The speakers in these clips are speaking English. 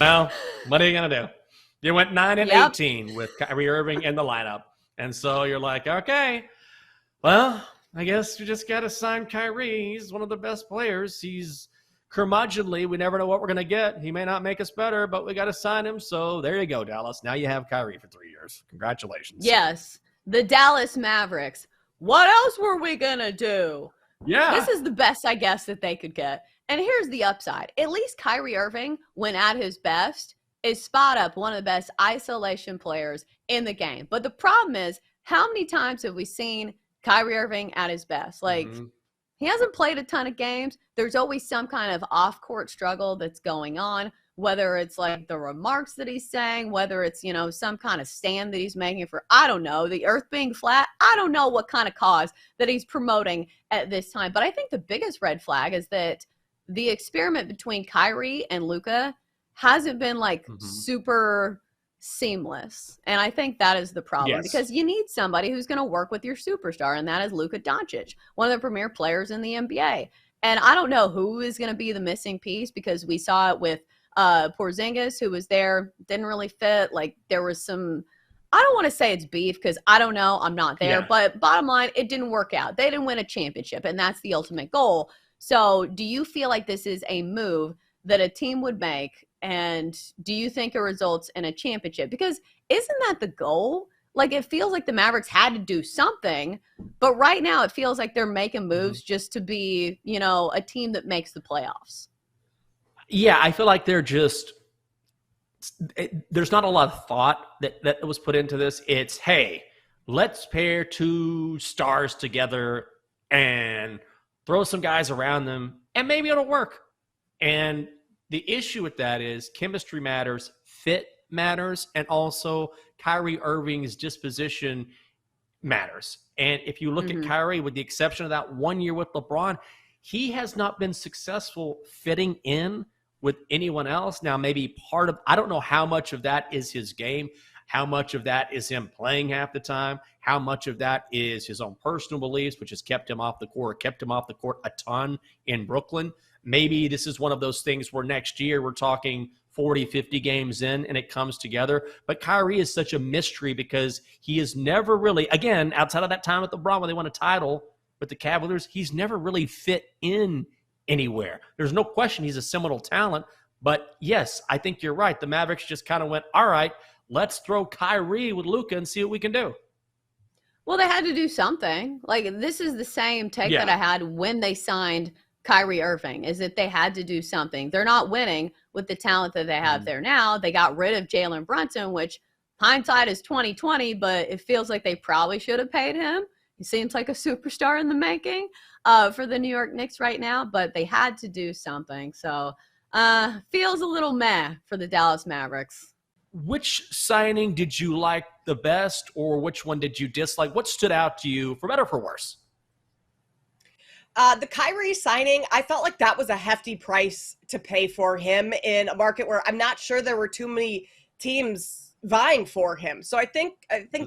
Well, what are you going to do? You went 9 and Yep. 18 with Kyrie Irving in the lineup. And so you're like, okay, well, I guess you just got to sign Kyrie. He's one of the best players. He's curmudgeonly. We never know what we're going to get. He may not make us better, but we got to sign him. So there you go, Dallas. Now you have Kyrie for 3 years. Congratulations. Yes. The Dallas Mavericks. What else were we going to do? Yeah. This is the best, I guess, that they could get. And here's the upside. At least Kyrie Irving, when at his best, is spot up one of the best isolation players in the game. But the problem is, how many times have we seen Kyrie Irving at his best? Like, he hasn't played a ton of games. There's always some kind of off-court struggle that's going on, whether it's like the remarks that he's saying, whether it's, you know, some kind of stand that he's making for, I don't know, the earth being flat. I don't know what kind of cause that he's promoting at this time. But I think the biggest red flag is that the experiment between Kyrie and Luka hasn't been like super seamless. And I think that is the problem because you need somebody who's going to work with your superstar, and that is Luka Doncic, one of the premier players in the NBA. And I don't know who is going to be the missing piece because we saw it with Porzingis, who was there, didn't really fit. Like there was some, I don't want to say it's beef because I don't know, I'm not there, but bottom line, it didn't work out. They didn't win a championship, and that's the ultimate goal. So do you feel like this is a move that a team would make? And do you think it results in a championship? Because isn't that the goal? Like, it feels like the Mavericks had to do something, but right now it feels like they're making moves just to be, you know, a team that makes the playoffs. Yeah, I feel like they're just there's not a lot of thought that was put into this. It's, hey, let's pair two stars together and throw some guys around them, and maybe it'll work. And the issue with that is chemistry matters, fit matters, and also Kyrie Irving's disposition matters. And if you look at Kyrie, with the exception of that 1 year with LeBron, he has not been successful fitting in with anyone else. Now, maybe part of, I don't know how much of that is his game, how much of that is him playing half the time, how much of that is his own personal beliefs, which has kept him off the court a ton in Brooklyn. Maybe this is one of those things where next year we're talking 40, 50 games in and it comes together. But Kyrie is such a mystery because he is never really, again, outside of that time with LeBron when they won a title with the Cavaliers, he's never really fit in anywhere. There's no question he's a seminal talent. But yes, I think you're right. The Mavericks just kind of went, all right, let's throw Kyrie with Luka and see what we can do. Well, they had to do something. Like, this is the same take that I had when they signed Kyrie Irving, is that they had to do something. They're not winning with the talent that they have there now. They got rid of Jalen Brunson, which hindsight is 2020, but it feels like they probably should have paid him. He seems like a superstar in the making for the New York Knicks right now, but they had to do something. So feels a little meh for the Dallas Mavericks. Which signing did you like the best, or which one did you dislike? What stood out to you, for better or for worse? The Kyrie signing, I felt like that was a hefty price to pay for him in a market where I'm not sure there were too many teams vying for him. So I think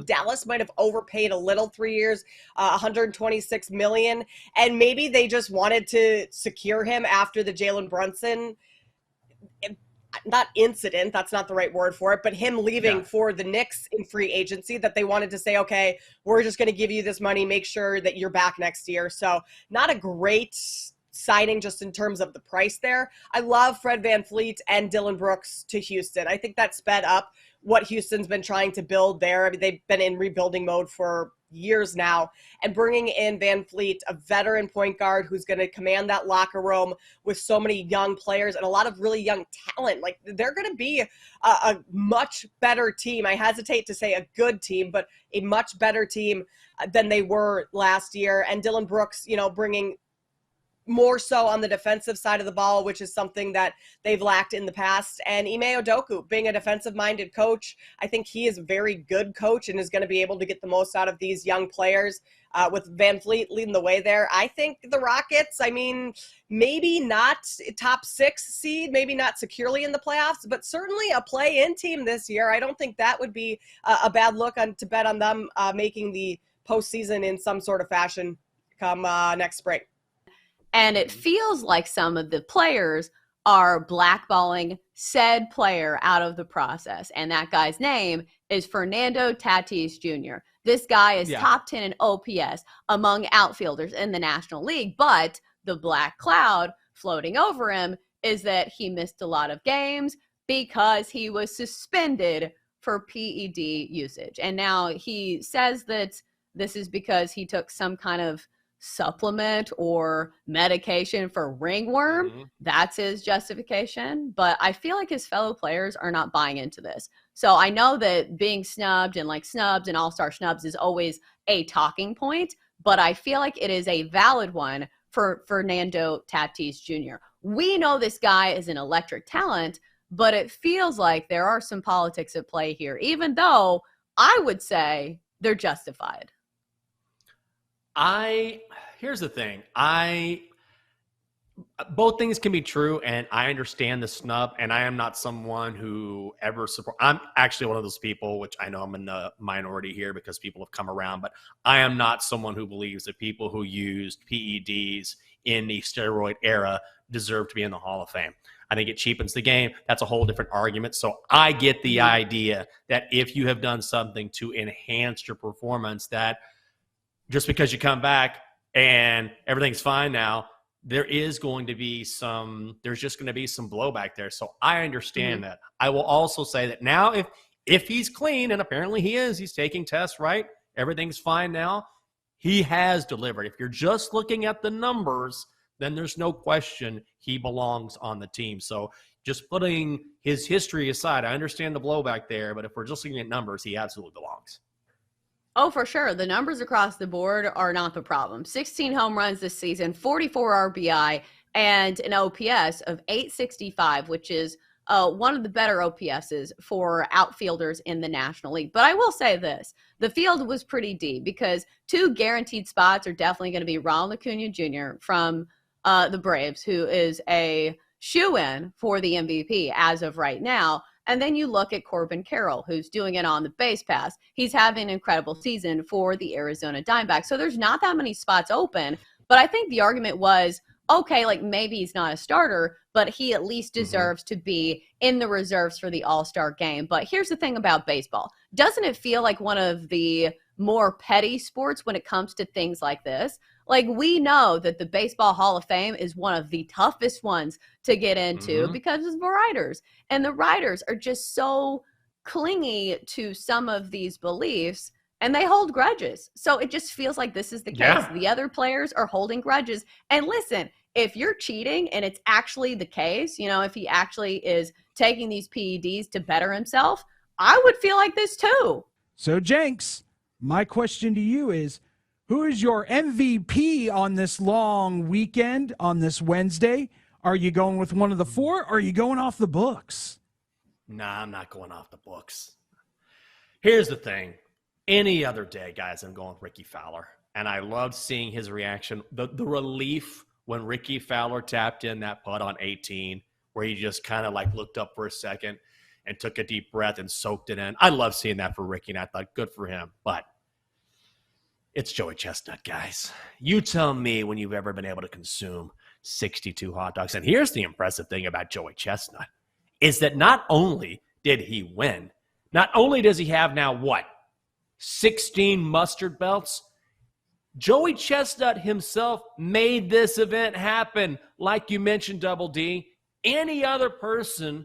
Dallas might have overpaid a little. 3 years, $126 million, and maybe they just wanted to secure him after the Jalen Brunson not incident, that's not the right word for it, but him leaving for the Knicks in free agency, that they wanted to say, okay, we're just going to give you this money, make sure that you're back next year. So not a great signing just in terms of the price there. I love Fred VanVleet and Dillon Brooks to Houston. I think that sped up what Houston's been trying to build there. I mean, they've been in rebuilding mode for years now, and bringing in VanVleet, a veteran point guard who's going to command that locker room with so many young players and a lot of really young talent. Like, they're going to be a much better team. I hesitate to say a good team, but a much better team than they were last year. And Dillon Brooks, you know, bringing more so on the defensive side of the ball, which is something that they've lacked in the past. And Ime Udoka, being a defensive-minded coach, I think he is a very good coach and is going to be able to get the most out of these young players. With VanVleet leading the way there, I think the Rockets, I mean, maybe not top 6 seed, maybe not securely in the playoffs, but certainly a play-in team this year. I don't think that would be a bad look to bet on them making the postseason in some sort of fashion come next spring. And it feels like some of the players are blackballing said player out of the process. And that guy's name is Fernando Tatis Jr. This guy is top 10 in OPS among outfielders in the National League. But the black cloud floating over him is that he missed a lot of games because he was suspended for PED usage. And now he says that this is because he took some kind of supplement or medication for ringworm. Mm-hmm. That's his justification. But I feel like his fellow players are not buying into this. So I know that being snubbed and like snubs and all-star snubs is always a talking point, but I feel like it is a valid one for Fernando Tatis Jr. We know this guy is an electric talent, but it feels like there are some politics at play here, even though I would say they're justified. Here's the thing. Both things can be true, and I understand the snub, and I am not someone who ever support. I'm actually one of those people, which I know I'm in the minority here because people have come around, but I am not someone who believes that people who used PEDs in the steroid era deserve to be in the Hall of Fame. I think it cheapens the game. That's a whole different argument. So I get the idea that if you have done something to enhance your performance, that just because you come back and everything's fine now, there's just going to be some blowback there. So I understand that. I will also say that now if he's clean, and apparently he is, he's taking tests, right? Everything's fine now. He has delivered. If you're just looking at the numbers, then there's no question he belongs on the team. So just putting his history aside, I understand the blowback there, but if we're just looking at numbers, he absolutely belongs. Oh, for sure. The numbers across the board are not the problem. 16 home runs this season, 44 RBI, and an OPS of 865, which is one of the better OPSs for outfielders in the National League. But I will say this. The field was pretty deep because two guaranteed spots are definitely going to be Ronald Acuna Jr. from the Braves, who is a shoo-in for the MVP as of right now. And then you look at Corbin Carroll, who's doing it on the base pass. He's having an incredible season for the Arizona Diamondbacks. So there's not that many spots open. But I think the argument was, okay, like maybe he's not a starter, but he at least deserves to be in the reserves for the All-Star game. But here's the thing about baseball. Doesn't it feel like one of the more petty sports when it comes to things like this? Like, we know that the Baseball Hall of Fame is one of the toughest ones to get into because of the writers. And the writers are just so clingy to some of these beliefs, and they hold grudges. So it just feels like this is the case. Yeah. The other players are holding grudges. And listen, if you're cheating and it's actually the case, you know, if he actually is taking these PEDs to better himself, I would feel like this too. So, Jenks, my question to you is, who is your MVP on this long weekend, on this Wednesday? Are you going with one of the four, or are you going off the books? Nah, I'm not going off the books. Here's the thing. Any other day, guys, I'm going with Ricky Fowler. And I loved seeing his reaction. The relief when Ricky Fowler tapped in that putt on 18, where he just kind of like looked up for a second and took a deep breath and soaked it in. I love seeing that for Ricky, and I thought, good for him. But it's Joey Chestnut, guys. You tell me when you've ever been able to consume 62 hot dogs. And here's the impressive thing about Joey Chestnut is that not only did he win, not only does he have now, 16 mustard belts, Joey Chestnut himself made this event happen. Like you mentioned, Double D, any other person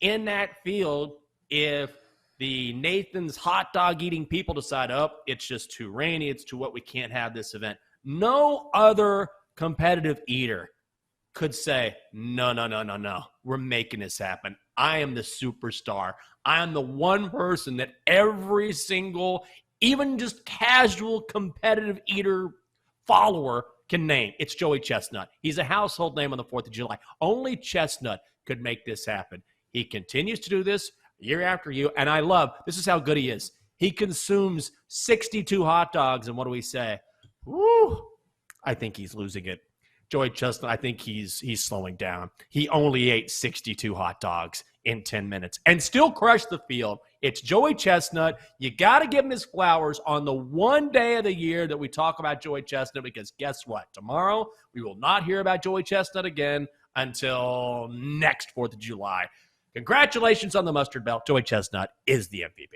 in that field, if the Nathan's hot dog eating people decide, it's just too rainy, it's too wet, we can't have this event, no other competitive eater could say, no, we're making this happen. I am the superstar. I am the one person that every single, even just casual competitive eater follower can name. It's Joey Chestnut. He's a household name on the 4th of July. Only Chestnut could make this happen. He continues to do this year after year, and I love, this is how good he is. He consumes 62 hot dogs, and what do we say? Woo! I think he's losing it. Joey Chestnut, I think he's slowing down. He only ate 62 hot dogs in 10 minutes and still crushed the field. It's Joey Chestnut. You got to give him his flowers on the one day of the year that we talk about Joey Chestnut, because guess what? Tomorrow, we will not hear about Joey Chestnut again until next 4th of July. Congratulations on the mustard belt. Joey Chestnut is the MVP.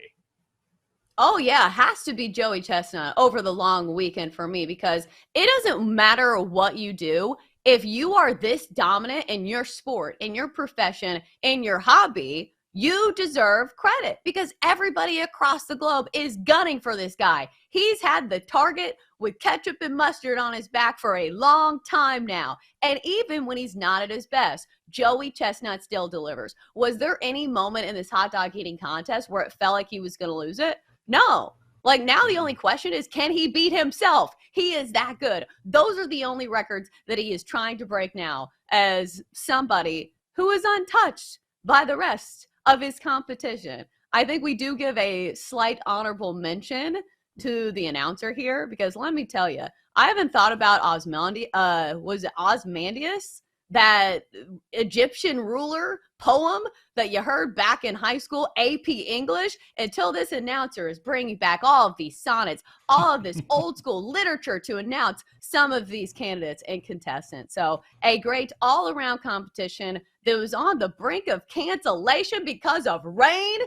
Oh, yeah, it has to be Joey Chestnut over the long weekend for me, because it doesn't matter what you do. If you are this dominant in your sport, in your profession, in your hobby, you deserve credit, because everybody across the globe is gunning for this guy. He's had the target with ketchup and mustard on his back for a long time now. And even when he's not at his best, Joey Chestnut still delivers. Was there any moment in this hot dog eating contest where it felt like he was going to lose it? No. Like, now the only question is, can he beat himself? He is that good. Those are the only records that he is trying to break now as somebody who is untouched by the rest of his competition. I think we do give a slight honorable mention to the announcer here, because let me tell you, I haven't thought about was it Osmandius, that Egyptian ruler poem that you heard back in high school, AP English, until this announcer is bringing back all of these sonnets, all of this old school literature to announce some of these candidates and contestants. So a great all-around competition that was on the brink of cancellation because of rain.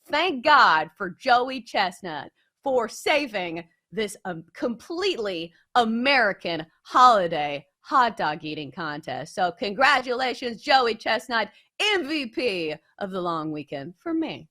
Thank God for Joey Chestnut for saving this completely American holiday hot dog eating contest. So congratulations, Joey Chestnut, MVP of the long weekend for me.